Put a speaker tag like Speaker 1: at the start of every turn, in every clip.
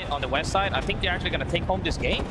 Speaker 1: side, on the west side, I think they're actually going to take home this game.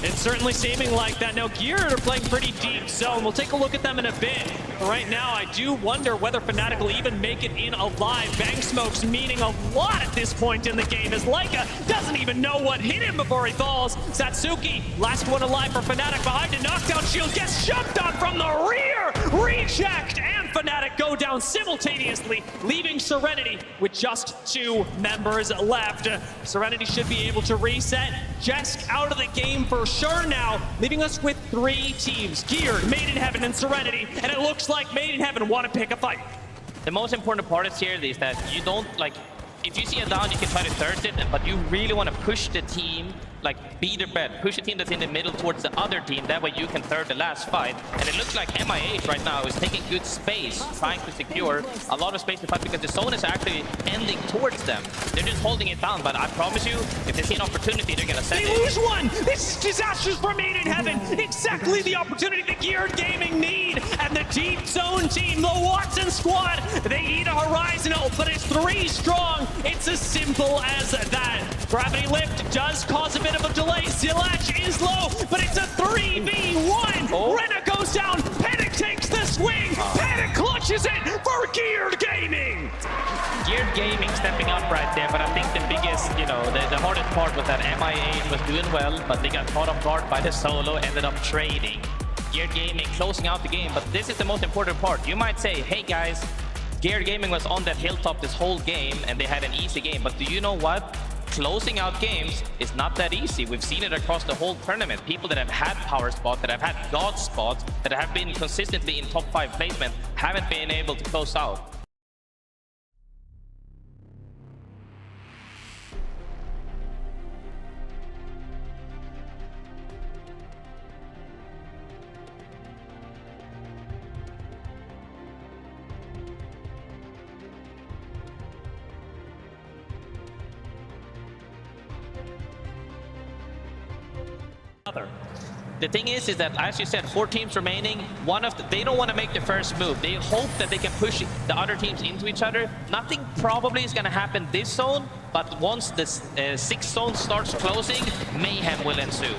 Speaker 2: It's certainly seeming like that. Now, Geared are playing pretty deep zone. We'll take a look at them in a bit. But right now, I do wonder whether Fnatic will even make it in alive. Bang Smoke's meaning a lot at this point in the game, as Leica doesn't even know what hit him before he falls. Satsuki, last one alive for Fnatic behind a knockdown shield, gets shoved on from the rear! Rechecked! And Fnatic go down simultaneously, leaving Serenity with just 2 members left. Serenity should be able to reset. Jesk out of the game for sure now, leaving us with 3 teams. Geared, Made in Heaven, and Serenity. And it looks like Made in Heaven want to pick a fight.
Speaker 1: The most important part is here is that you don't, like, if you see a down, you can try to thirst it, but you really want to push the team, like, be their bet. Push the team that's in the middle towards the other team. That way you can third the last fight. And it looks like MIH right now is taking good space, trying to secure a lot of space to fight because the zone is actually ending towards them. They're just holding it down, but I promise you, if they see an opportunity, they're going to send it.
Speaker 2: They lose one! This is disastrous for Made in Heaven! Exactly the opportunity the Geared Gaming need! And the deep zone team, the Watson squad, they eat a Horizon ult, but it's 3 strong! It's as simple as that. Gravity Lift does cause a bit of a delay. Zilach is low, but it's a 3v1.
Speaker 1: Oh.
Speaker 2: Rena goes down. Panic takes the swing. Panic clutches it for Geared Gaming.
Speaker 1: Geared Gaming stepping up right there, but I think the biggest, the hardest part was that MIA was doing well, but they got caught off guard by the solo, ended up trading. Geared Gaming closing out the game, but this is the most important part. You might say, hey guys, Geared Gaming was on that hilltop this whole game and they had an easy game, but do you know what? Closing out games is not that easy. We've seen it across the whole tournament. People that have had power spots, that have had god spots, that have been consistently in top 5 placement, haven't been able to close out. The thing is that, as you said, 4 teams remaining. They don't want to make the first move. They hope that they can push the other teams into each other. Nothing probably is going to happen this zone, but once this 6th zone starts closing, mayhem will ensue.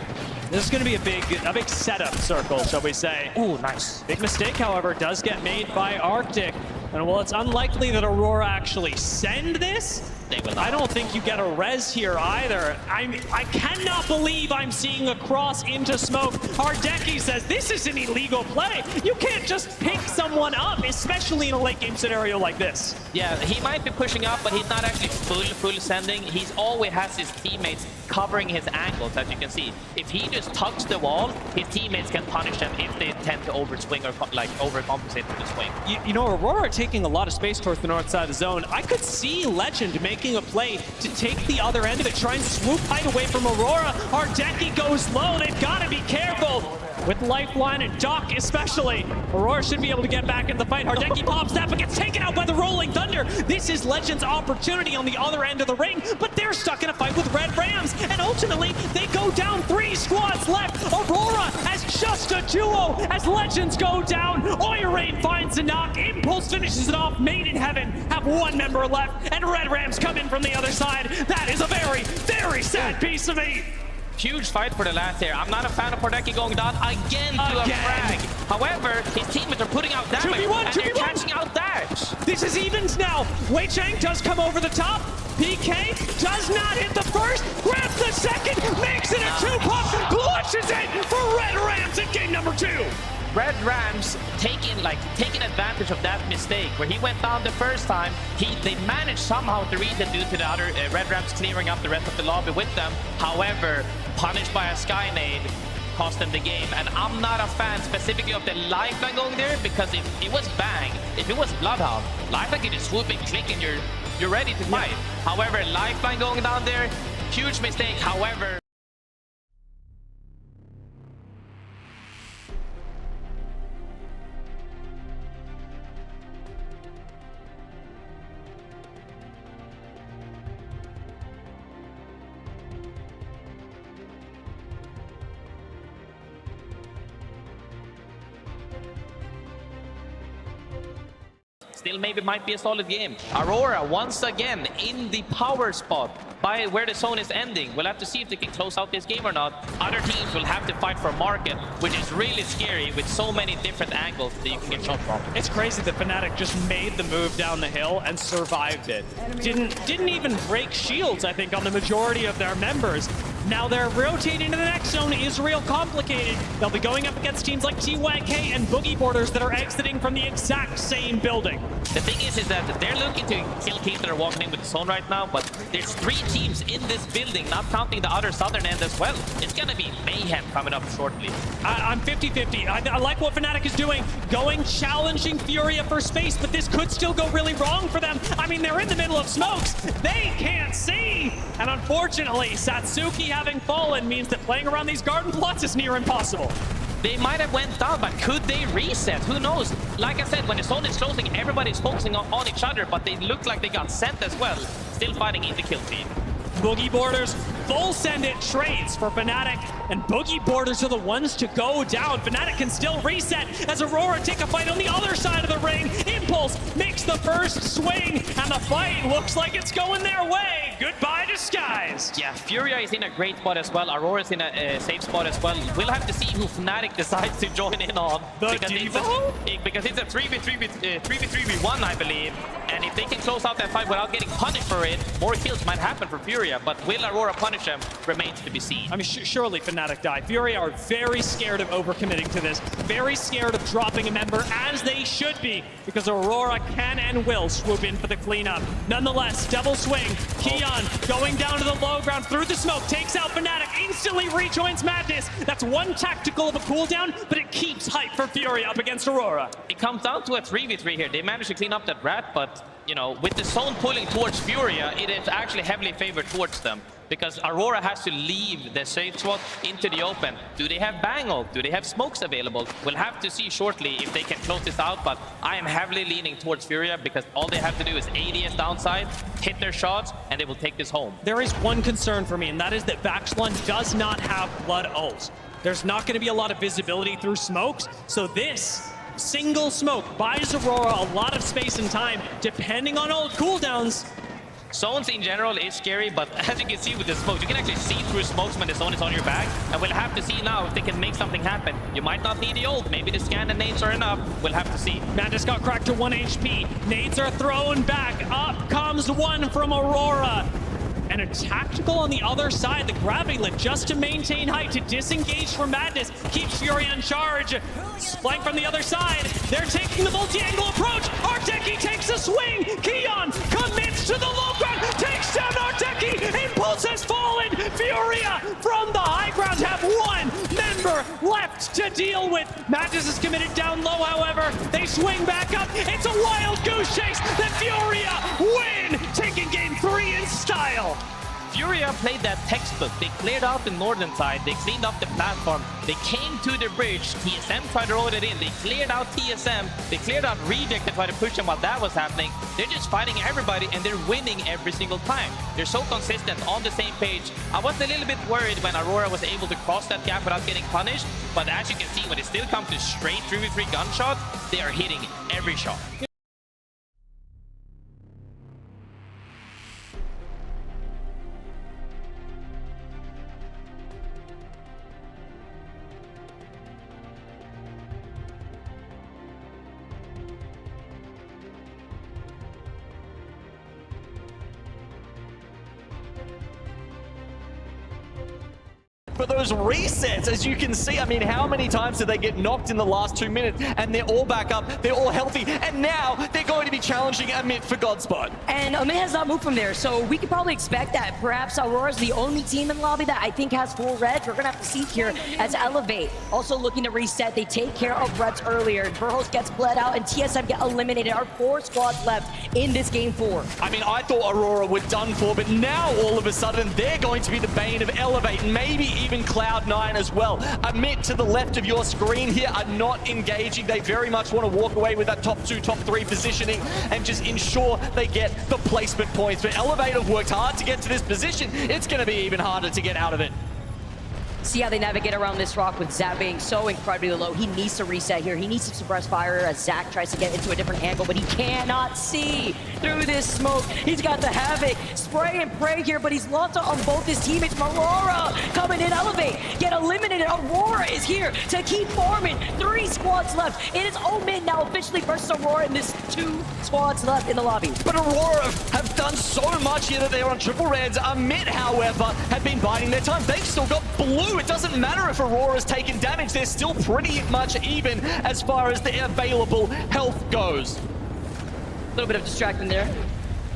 Speaker 2: This is going to be a big setup circle, shall we say.
Speaker 1: Ooh, nice.
Speaker 2: Big mistake, however, does get made by Arctic. And while it's unlikely that Aurora actually send this, I don't think you get a res here either. I cannot believe I'm seeing a cross into smoke. Hardeki says this is an illegal play. You can't just pick someone up, especially in a late game scenario like this.
Speaker 1: Yeah, he might be pushing up, but he's not actually full sending. He's always has his teammates covering his angles, as you can see. If he just tucks the wall, his teammates can punish him if they tend to overswing or overcompensate with the swing.
Speaker 2: You know, Aurora are taking a lot of space towards the north side of the zone. I could see Legend making a play to take the other end of it, try and swoop height away from Aurora. Hardeki goes low. They've got to be careful. With Lifeline and Doc especially, Aurora should be able to get back in the fight. Hardeki pops that, but gets taken out by the Rolling Thunder. This is Legend's opportunity on the other end of the ring, but they're stuck in a fight with Red Rams, and ultimately, they go down. 3 squads left. Aurora has just a duo as Legends go down. Oirain finds a knock. Impulse finishes it off. Made in Heaven have 1 member left, and Red Rams come in from the other side. That is a very, very sad piece of meat.
Speaker 1: Huge fight for the last here. I'm not a fan of Hardeki going down again to a frag. However, his teammates are putting out damage,
Speaker 2: 2v1,
Speaker 1: and they're catching out dash.
Speaker 2: This is evens now. Wei Chang does come over the top. PK does not hit the first, grabs the second, makes it a 2-pop, clutches it for Red Rams in game number 2.
Speaker 1: Red Rams taking advantage of that mistake where he went down the first time. They managed somehow to read it due to the other Red Rams clearing up the rest of the lobby with them. However, punished by a Skynade cost them the game. And I'm not a fan specifically of the lifeline going there, because if it was Bang, if it was Bloodhound, lifeline can just swoop and click and you're ready to fight. However, lifeline going down there, huge mistake. However, still maybe might be a solid game. Aurora once again in the power spot by where the zone is ending. We'll have to see if they can close out this game or not. Other teams will have to fight for market, which is really scary with so many different angles that you can get shot from.
Speaker 2: It's crazy that Fnatic just made the move down the hill and survived it. Didn't even break shields, I think, on the majority of their members. Now they're rotating to the next zone. Is real complicated. They'll be going up against teams like TYK and Boogie Borders that are exiting from the exact same building.
Speaker 1: The thing is that they're looking to kill teams that are walking in with the zone right now, but there's 3 teams in this building, not counting the other southern end as well. It's gonna be mayhem coming up shortly.
Speaker 2: I'm 50-50. I like what Fnatic is doing, going challenging Furia for space, but this could still go really wrong for them. I mean, they're in the middle of smokes. They can't see. And unfortunately, Satsuki having fallen means that playing around these garden plots is near impossible.
Speaker 1: They might have went down, but could they reset? Who knows? Like I said, when the zone is closing, everybody's focusing on each other, but they look like they got sent as well. Still fighting in the kill feed.
Speaker 2: Boogie Borders, full send it trades for Fnatic, and Boogie Borders are the ones to go down. Fnatic can still reset as Aurora take a fight on the other side of the ring. Impulse makes the first swing, and the fight looks like it's going their way. Goodbye, Disguise.
Speaker 1: Yeah, Furia is in a great spot as well. Aurora's in a safe spot as well. We'll have to see who Fnatic decides to join in on. Because it's a 3v3v1, I believe. And if they can close out that fight without getting punished for it, more kills might happen for Furia. But will Aurora punish them remains to be seen.
Speaker 2: I mean, surely Fnatic die. Furia are very scared of overcommitting to this. Very scared of dropping a member, as they should be, because Aurora can and will swoop in for the cleanup. Nonetheless, double swing. Keon going down to the low ground through the smoke, takes out Fnatic, instantly rejoins Madness. That's one tactical of a cooldown, but it keeps hype for Furia up against Aurora.
Speaker 1: It comes down to a 3v3 here. They managed to clean up that rat, but you know, with the zone pulling towards Furia, it is actually heavily favored towards them, because Aurora has to leave the safe spot into the open. Do they have bang ult? Do they have smokes available? We'll have to see shortly if they can close this out, but I am heavily leaning towards Furia because all they have to do is ADS downside, hit their shots, and they will take this home.
Speaker 2: There is one concern for me, and that is that Vaxlon does not have blood ult. There's not going to be a lot of visibility through smokes, so this single smoke buys Aurora a lot of space and time, depending on ult cooldowns.
Speaker 1: Zones in general is scary, but as you can see with the smokes, you can actually see through smokes when the zone is on your back, and we'll have to see now if they can make something happen. You might not need the ult, maybe the scan and nades are enough. We'll have to see.
Speaker 2: Madness got cracked to 1 HP. Nades are thrown back. Up comes one from Aurora. And a tactical on the other side, the gravity lift, just to maintain height, to disengage from Madness, keeps Fury in charge. Flank from the other side, they're taking the multi-angle approach. Arteki takes a swing. Keon commits to the low ground, takes down Arteki. Impulse has fallen. Furia from the high ground have one member left to deal with. Madness is committed down low, however. They swing back up. It's a wild goose chase. The Furia win, taking game 3 in style.
Speaker 1: Furia played that textbook. They cleared out the northern side, they cleaned up the platform, they came to the bridge, TSM tried to roll it in, they cleared out TSM, they cleared out Reject to try to push them while that was happening. They're just fighting everybody and they're winning every single time. They're so consistent, on the same page. I was a little bit worried when Aurora was able to cross that gap without getting punished, but as you can see, when it still comes to straight 3v3 gunshots, they are hitting every shot.
Speaker 3: For those resets, as you can see, I mean, how many times did they get knocked in the last 2 minutes? And they're all back up, they're all healthy, and now they're going to be challenging Amit for Godspot.
Speaker 4: And Amit has not moved from there, so we could probably expect that perhaps Aurora's the only team in the lobby that I think has full reds. We're gonna have to see here as Elevate also looking to reset. They take care of reds earlier. Verhos gets bled out, and TSM get eliminated. Our 4 squads left in this game 4.
Speaker 3: I mean, I thought Aurora were done for, but now all of a sudden they're going to be the bane of Elevate, and maybe even Cloud9 as well. Amit to the left of your screen here are not engaging. They very much want to walk away with that top 2, top 3 positioning and just ensure they get the placement points. But Elevate have worked hard to get to this position. It's going to be even harder to get out of it.
Speaker 4: See how they navigate around this rock with Zap being so incredibly low. He needs to reset here. He needs to suppress fire as Zach tries to get into a different angle, but he cannot see through this smoke. He's got the Havoc. Spray and pray here, but he's lost on both his teammates. Aurora coming in, Elevate, get eliminated. Aurora is here to keep forming. 3 squads left. It is Omen now officially versus Aurora, and there's 2 squads left in the lobby.
Speaker 3: But Aurora have done so much here that they're on triple reds. Amit, however, have been biding their time. They've still got blue. It doesn't matter if Aurora's taken damage. They're still pretty much even as far as the available health goes.
Speaker 4: A little bit of distraction there.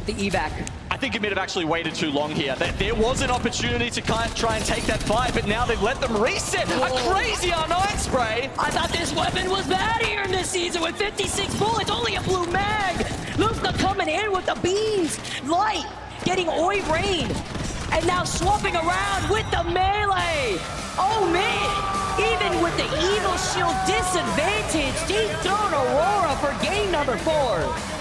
Speaker 4: The evac.
Speaker 3: I think Amit have actually waited too long here. There was an opportunity to kind of try and take that fight, but now they've let them reset. A crazy R9 spray.
Speaker 4: I thought this weapon was bad here in this season with 56 bullets, only a blue mag. Lufka coming in with the beams. Light getting Oi Rain. And now swapping around with the melee. Oh man, even with the Evil Shield disadvantage, deep thrown Aurora for game number 4.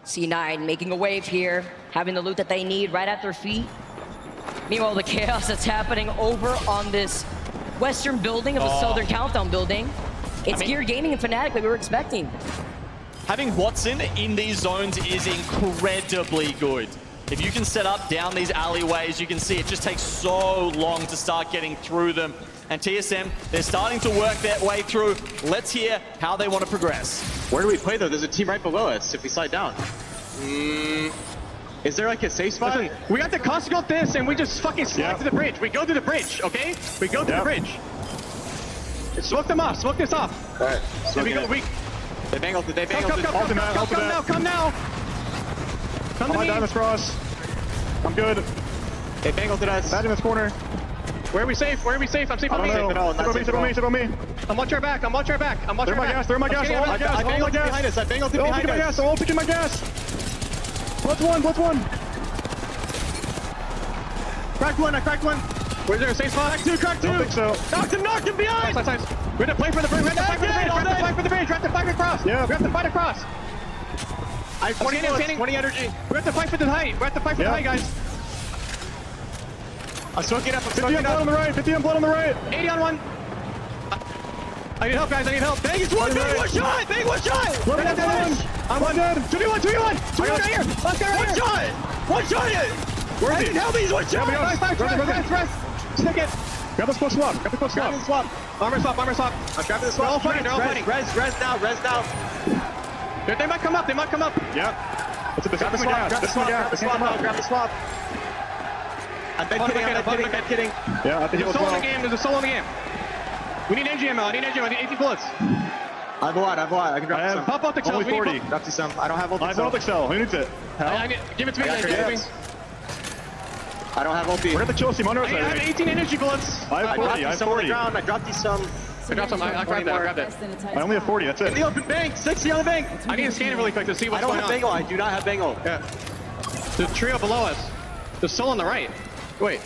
Speaker 4: C9 making a wave here, having the loot that they need right at their feet. Meanwhile, the chaos that's happening over on this western building of the Southern Countdown building. It's Gear Gaming and Fnatic that we were expecting.
Speaker 3: Having Watson in these zones is incredibly good. If you can set up down these alleyways, you can see it just takes so long to start getting through them. And TSM, they're starting to work their way through. Let's hear how they want to progress.
Speaker 5: Where do we play though? There's a team right below us if we slide down. Is there like a safe spot?
Speaker 6: Listen, we got the Costco this and we just fucking slide to the bridge. We go to the bridge, okay? We go to the bridge. Smoke them off, smoke this off.
Speaker 5: Alright.
Speaker 6: There we go,
Speaker 5: They bangled it,
Speaker 6: come now. Come to me.
Speaker 7: Diamond's cross. I'm good.
Speaker 5: They bangled at us.
Speaker 7: Bad in this corner.
Speaker 6: Where are we safe? I'm safe on me.
Speaker 7: Sit on me.
Speaker 6: I'm watching our back.
Speaker 7: They're my gas. All my gas.
Speaker 5: I bangled behind us. I bangled behind us.
Speaker 7: I'm all picking my gas. Blitz one.
Speaker 6: I cracked one. Where's there a safe spot?
Speaker 7: Crack two. I don't think so.
Speaker 6: Knocked him behind. Nice. We have to play for the bridge. We have to fight across.
Speaker 7: Yeah.
Speaker 6: We have to fight across.
Speaker 5: I have 20 energy.
Speaker 6: We have to fight for the height. Guys.
Speaker 5: I'm smoking up.
Speaker 7: 50 on blood on the right. 50 on blood on the right.
Speaker 6: 80 on one. I need help, guys. Bang, it's one shot.
Speaker 7: I'm dead.
Speaker 6: 2v1 right here. Let's go right here. One shot it.
Speaker 7: Where is he?
Speaker 6: Help me, he's one shot. Rest. Stick it.
Speaker 7: Grab the squad swap.
Speaker 6: Armor swap.
Speaker 5: I'm grabbing the swap.
Speaker 6: They're all fighting.
Speaker 5: Res now.
Speaker 6: They might come up.
Speaker 7: Yeah. This is my gas.
Speaker 5: Grab the swap. I'm bed kidding.
Speaker 7: Yeah, I think
Speaker 6: There's a soul in the game. There's a soul in the game. We need energy ammo. I need 18 bullets.
Speaker 5: I have a lot. I can drop some.
Speaker 6: Pop up the
Speaker 7: only 40.
Speaker 5: Drop you some. I don't have ulti.
Speaker 7: I have an ulti cell. Who needs it?
Speaker 6: Give it to me.
Speaker 5: I don't have ulti.
Speaker 7: We're at the chill team under us.
Speaker 6: I have 18 energy bullets.
Speaker 7: I have 40. I have 40.
Speaker 5: I dropped you some.
Speaker 6: I grabbed that.
Speaker 7: I only have 40. That's it.
Speaker 5: In the open bank. 60 on the bank.
Speaker 6: I need to scan it really quick to see what's
Speaker 5: going
Speaker 6: on.
Speaker 5: I don't have bangle. I do not have bangle.
Speaker 6: Yeah. The trio below us. The soul on the right. Wait.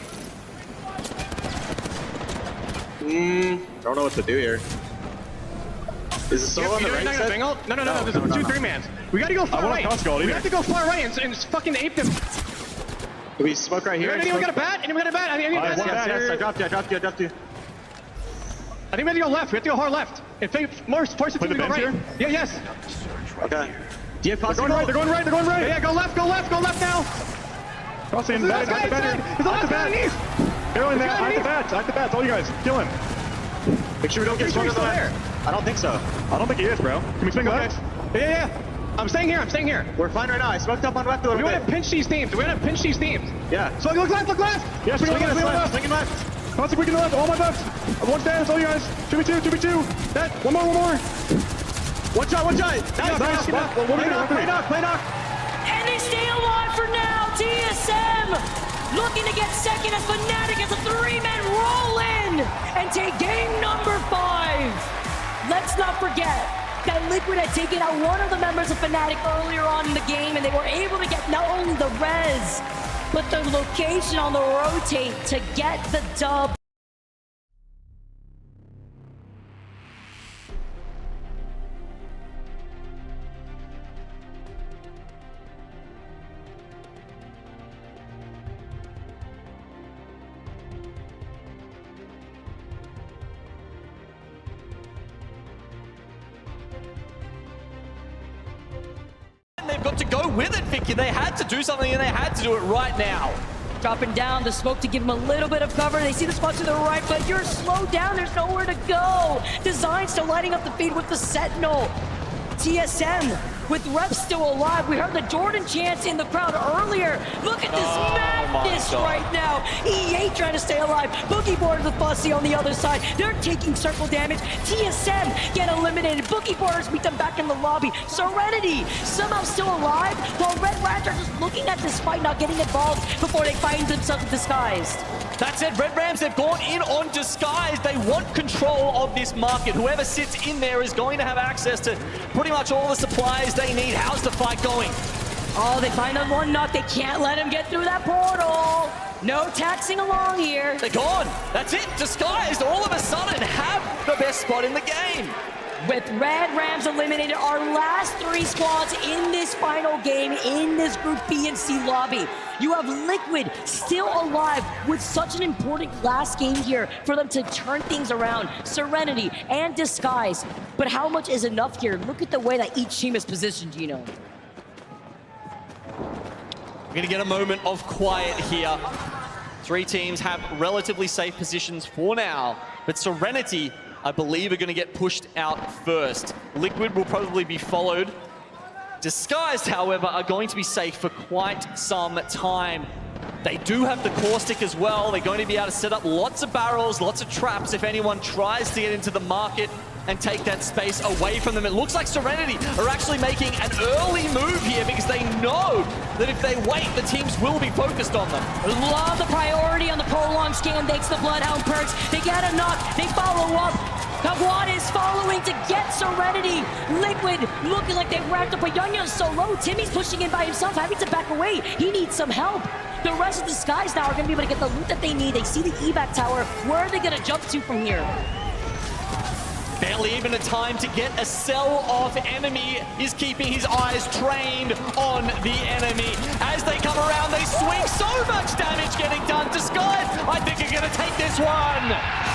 Speaker 5: Don't know what to do here. Is the soul on the right side?
Speaker 6: No. There's 2-3 mans. We gotta go far right. We have to go far right and fucking ape them.
Speaker 5: Do we smoke right here?
Speaker 6: Anyone got a bat? I need
Speaker 5: Yes. I dropped you.
Speaker 6: I think we have to go left. We have to go hard left. If they force it to go right. Yeah, yes.
Speaker 5: Okay. Do you have
Speaker 7: They're going right.
Speaker 6: Yeah, go left now.
Speaker 7: Crossing.
Speaker 6: He's the last guy underneath.
Speaker 7: They're in there. I have the bats. All you guys. Kill him.
Speaker 5: Make sure we don't get swung on the
Speaker 6: there.
Speaker 5: I don't think so.
Speaker 7: I don't think he is, bro. Can we swing left?
Speaker 6: Yeah. I'm staying here.
Speaker 5: We're fine right now. I smoked up on left a little
Speaker 6: We
Speaker 5: bit.
Speaker 6: want to pinch these teams.
Speaker 5: Yeah.
Speaker 6: So look left.
Speaker 7: Yeah, swing left.
Speaker 5: Swinging left.
Speaker 7: Constantly quick in the left. All my left. One stand. That's all you guys. 2v2. That. One more.
Speaker 6: One shot, one shot.
Speaker 7: Nice.
Speaker 6: Play knock.
Speaker 4: And they stay alive for now. TSM looking to get second as Fnatic as a three-man roll in and take game number 5. Let's not forget that Liquid had taken out one of the members of Fnatic earlier on in the game, and they were able to get not only the res, but the location on the rotate to get the dub.
Speaker 3: They've got to go with it, Vicky. They had to do something, and they had to do it right now.
Speaker 4: Dropping down the smoke to give him a little bit of cover. They see the spot to the right, but you're slowed down. There's nowhere to go. Design still lighting up the feed with the Sentinel. TSM with reps still alive. We heard the Jordan chants in the crowd earlier. Look at this madness right now. E8 trying to stay alive. Boogie Borders with Fussy on the other side. They're taking circle damage. TSM get eliminated. Boogie Borders meet them back in the lobby. Serenity somehow still alive, while Red Rams are just looking at this fight, not getting involved before they find themselves disguised.
Speaker 3: That said, Red Rams, they've gone in on Disguise. They want control of this market. Whoever sits in there is going to have access to pretty much all the supplies they need. How's the fight going?
Speaker 4: Oh, they find them one knock. They can't let him get through that portal. No taxing along here.
Speaker 3: They're gone. That's it. Disguised all of a sudden have the best spot in the game.
Speaker 4: With Red Rams eliminated, our last 3 squads in this final game in this Group B and C lobby. You have Liquid still alive with such an important last game here for them to turn things around. Serenity and Disguise. But how much is enough here? Look at the way that each team is positioned, Gino.
Speaker 3: We're going to get a moment of quiet here. 3 teams have relatively safe positions for now, but Serenity, I believe, are going to get pushed out first. Liquid will probably be followed. Disguised, however, are going to be safe for quite some time. They do have the caustic as well. They're going to be able to set up lots of barrels, lots of traps if anyone tries to get into the market and take that space away from them. It looks like Serenity are actually making an early move here because they know that if they wait, the teams will be focused on them.
Speaker 4: Love the priority on the prolonged scan. Thanks to Bloodhound perks. They get a knock. They follow up. Kawad is following to get Serenity. Liquid looking like they've wrapped up a Yonya so low. Timmy's pushing in by himself, having to back away. He needs some help. The rest of the Skies now are going to be able to get the loot that they need. They see the evac tower. Where are they going to jump to from here?
Speaker 3: Barely even a time to get a sell-off. Enemy is keeping his eyes trained on the enemy. As they come around, they swing. So much damage getting done. Disguise, I think, are going to take this one.